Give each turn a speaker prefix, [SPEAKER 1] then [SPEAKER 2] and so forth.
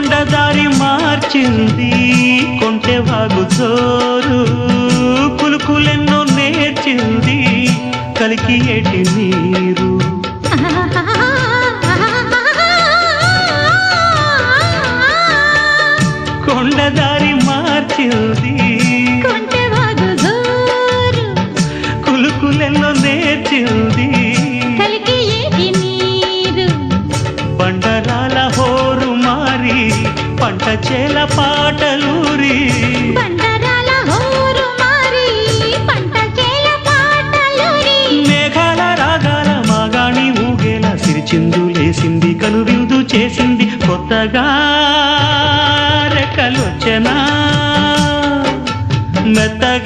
[SPEAKER 1] కొండదారి మార్చింది కొంటెవాగు జోరు కులుకులెన్నో నేర్చింది కలికి ఏటి నీరు కొండదారి మార్చింది
[SPEAKER 2] కొంటెవాగు జోరు
[SPEAKER 1] కులుకులెన్నో నేర్చింది
[SPEAKER 2] కలికి ఏటి నీరు
[SPEAKER 1] బండరాల హోరు మారి పంట చేల పాటలూరి
[SPEAKER 2] బండరాల హోరు మారి పంట చేల పాటలూరి
[SPEAKER 1] మేఘాల రాగాల మాగాణి ఊగేలా సిరిచిందులేసింది కనువిందు చేసింది కొత్తగా రెక్కలొచ్చెనా మెత్తగా